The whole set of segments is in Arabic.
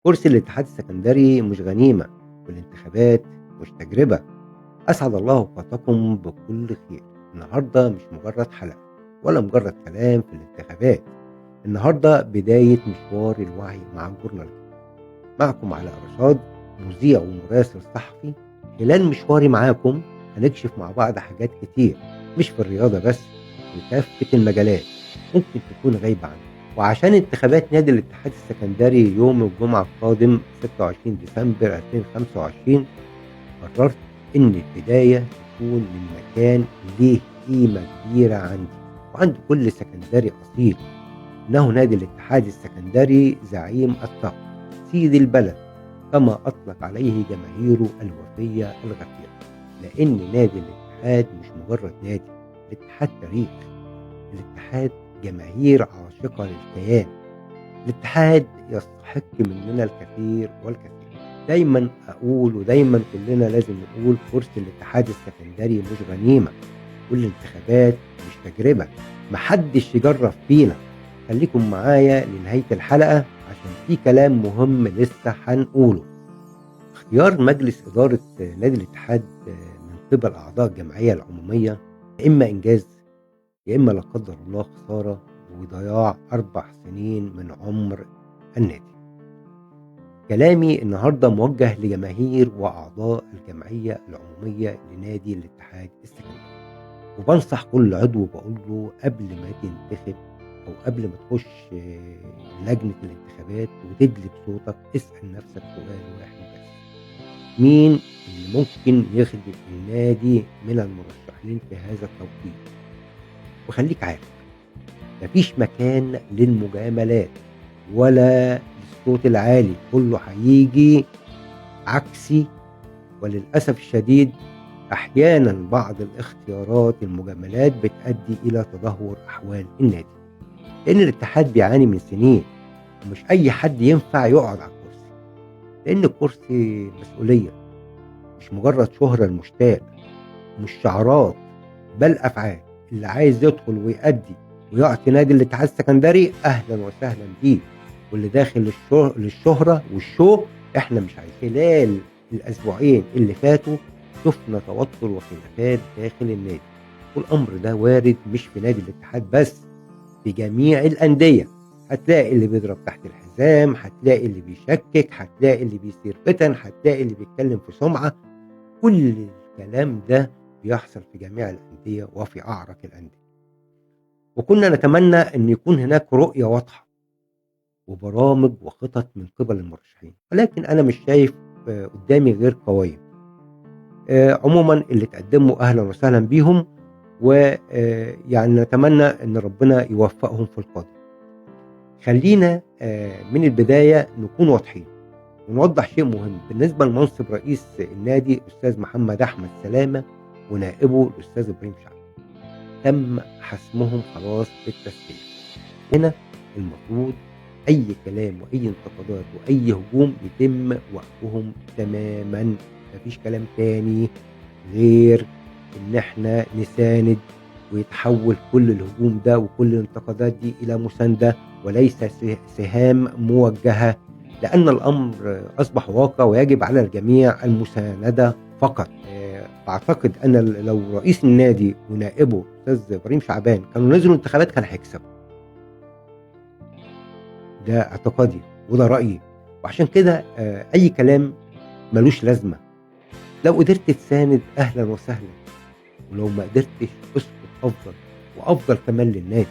كرسي الاتحاد السكندري مش غنيمة، والانتخابات مش تجربة. أسعد الله أوقاتكم بكل خير. النهاردة مش مجرد حلقة ولا مجرد كلام في الانتخابات. النهاردة بداية مشوار الوعي مع الجورناليزم. معكم على رشاد، مذيع ومراسل صحفي. خلال مشواري معاكم هنكشف مع بعض حاجات كتير، مش في الرياضة بس، في كافة المجالات ممكن تكون غايبة عنك. وعشان انتخابات نادي الاتحاد السكندري يوم الجمعة القادم 26 ديسمبر 2025، قررت إن البداية تكون من مكان ليه قيمة كبيرة عندي وعند كل سكندري أصيل. إنه نادي الاتحاد السكندري زعيم الثقة، سيد البلد، كما أطلق عليه جماهيره الوفية الغفيرة. لأن نادي الاتحاد مش مجرد نادي، الاتحاد تاريخ، الاتحاد جماهير عاشقة للكيان، الاتحاد يستحق مننا الكثير والكثير. دايما أقول ودايما كلنا لازم نقول كرسي الاتحاد السكندري مش غنيمة، والانتخابات مش تجربة محدش يجرب فينا. خليكم معايا لنهاية الحلقة عشان في كلام مهم لسه هنقوله. اختيار مجلس إدارة نادي الاتحاد من قبل أعضاء الجمعية العمومية إما إنجاز، يا إما لا قدر الله خسارة وضياع 4 سنين من عمر النادي. كلامي النهاردة موجه لجماهير وأعضاء الجمعية العمومية لنادي الاتحاد السكندري، وبنصح كل عضو بقول له قبل ما تنتخب أو قبل ما تخش لجنة الانتخابات وتدلي بصوتك، اسأل نفسك سؤال واحد بس: مين اللي ممكن يخدم النادي من المرشحين في هذا التوقيت؟ وخليك عارف مفيش مكان للمجاملات ولا للصوت العالي، كله هيجي عكسي. وللأسف الشديد أحيانا بعض الاختيارات المجاملات بتؤدي إلى تدهور أحوال النادي، لأن الاتحاد بيعاني من سنين ومش أي حد ينفع يقعد على الكرسي، لأن الكرسي مسؤولية، مش مجرد شهرة المشتاق، مش شعارات، بل أفعال. اللي عايز يدخل ويأدي ويعطي نادي الاتحاد السكندري أهلا وسهلا بيه، واللي داخل للشهرة والشو احنا مش عايزين. خلال الأسبوعين اللي فاتوا شفنا توتر وخلافات داخل النادي، والأمر ده وارد مش في نادي الاتحاد بس، في جميع الأندية. هتلاقي اللي بيضرب تحت الحزام، هتلاقي اللي بيشكك، هتلاقي اللي بيثير فتن، هتلاقي اللي بيتكلم في سمعة. كل الكلام ده بيحصل في جميع الأندية وفي أعرق الأندية. وكنا نتمنى أن يكون هناك رؤية واضحة وبرامج وخطط من قبل المرشحين، ولكن أنا مش شايف قدامي غير قوائم. عموما اللي تقدموا أهلا وسهلا بيهم، ويعني نتمنى أن ربنا يوفقهم في القادم. خلينا من البداية نكون واضحين ونوضح شيء مهم بالنسبة لمنصب رئيس النادي الأستاذ محمد أحمد سلامة ونائبه الأستاذ إبراهيم شعبان. تم حسمهم خلاص بالتسليم. هنا المفروض أي كلام وأي انتقادات وأي هجوم يتم وقفهم تماما، مفيش كلام تاني غير إن احنا نساند، ويتحول كل الهجوم ده وكل الانتقادات دي إلى مساندة وليس سهام موجهة، لأن الأمر أصبح واقع ويجب على الجميع المساندة فقط. أعتقد أن لو رئيس النادي ونائبه أستاذ إبراهيم شعبان كانوا نزلوا انتخابات كان هيكسبوا. ده اعتقادي وده رأيي، وعشان كده أي كلام ملوش لازمة. لو قدرت تساند أهلا وسهلا، ولو ما قدرتش اسكت أفضل، وأفضل كمان للنادي.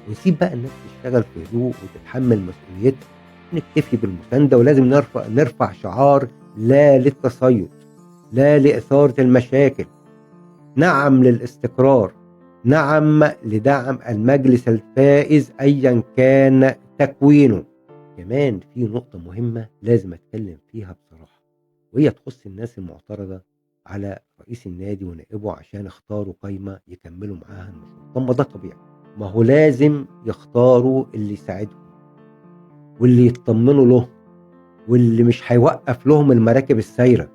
ونسيب بقى الناس تشتغل في هدوء وتتحمل مسؤوليتها. نكتفي بالمساندة، ولازم نرفع شعار لا للتصيد، لا لإثارة المشاكل، نعم للاستقرار، نعم لدعم المجلس الفائز أيا كان تكوينه. كمان في نقطة مهمة لازم أتكلم فيها بصراحة، وهي تخص الناس المعترضة على رئيس النادي ونائبه عشان اختاروا قايمة يكملوا معاها المشروع. طب ما ده طبيعي، ما هو لازم يختاروا اللي يساعدهم واللي يطمنوا له واللي مش هيوقف لهم المراكب السايرة.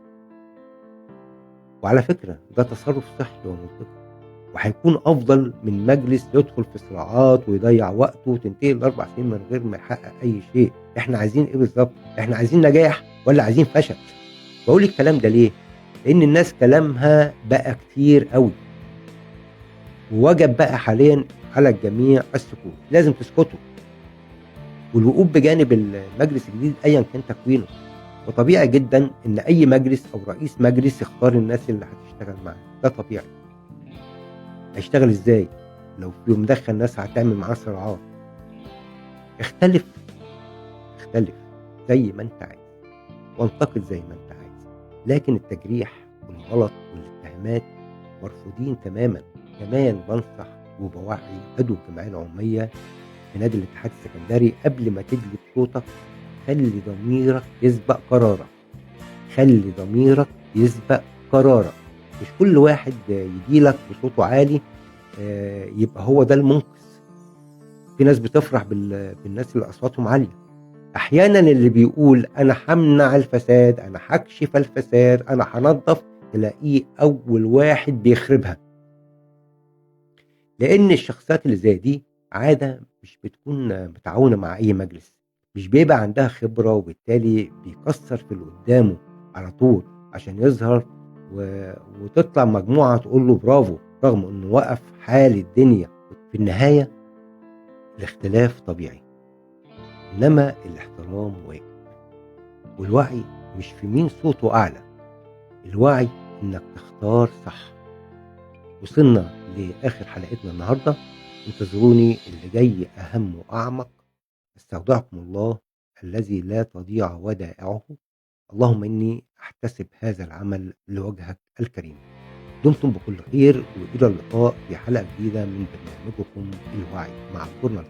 وعلى فكرة ده تصرف صحي ومنطقي، وهيكون أفضل من مجلس يدخل في صراعات ويضيّع وقته وتنتهي ال4 سنين من غير ما يحقق أي شيء. إحنا عايزين إيه بالضبط؟ إحنا عايزين نجاح والّا عايزين فشل؟ باقول الكلام ده ليه؟ لإن الناس كلامها بقى كتير أوي، ووجب بقى حاليًا على الجميع السكوت، لازم تسكتوا والوقوف بجانب المجلس الجديد أيًا كان تكوينه. وطبيعي جدًا إن أي مجلس أو رئيس مجلس يختار الناس اللي هتشتغل معاه، ده طبيعي. هيشتغل إزاي؟ لو مدخّل ناس هتعمل معاه صراعات. اختلف، اختلف زي ما أنت عايز، وانتقد زي ما أنت عايز، لكن التجريح والغلط والاتهامات مرفوضين تمامًا. كمان بانصح وباوعّي عضو الجمعية العمومية في نادي الاتحاد السكندري قبل ما تدلي بصوتك، خلّي ضميرك يسبق قرارك، خلّي ضميرك يسبق قرارك. مش كل واحد ييجي لك بصوته عالي يبقى هو ده المنقذ. في ناس بتفرح بالناس اللي أصواتهم عالية. أحيانًا اللي بيقول أنا هامنع الفساد، أنا هاكشف الفساد، أنا هانضّف، تلاقيه أول واحد بيخربها. لإن الشخصيات اللي زي دي عادة مش بتكون متعاونة مع أي مجلس، مش بيبقى عندها خبرة وبالتالي بيكسّر في اللي قدّامه على طول عشان يظهر وتطلع مجموعة تقول له برافو، رغم إنه وقف حال الدنيا. في النهاية الاختلاف طبيعي، إنما الاحترام واجب، والوعي مش في مين صوته أعلى، الوعي إنك تختار صح. وصلنا لآخر حلقتنا النهارده، انتظروني اللي جاي أهم وأعمق. استودعكم الله الذي لا تضيع ودائعه. اللهم إني أحتسب هذا العمل لوجهك الكريم. دمتم بكل خير وإلى اللقاء في حلقة جديدة من برنامجكم الوعي مع الجورنال.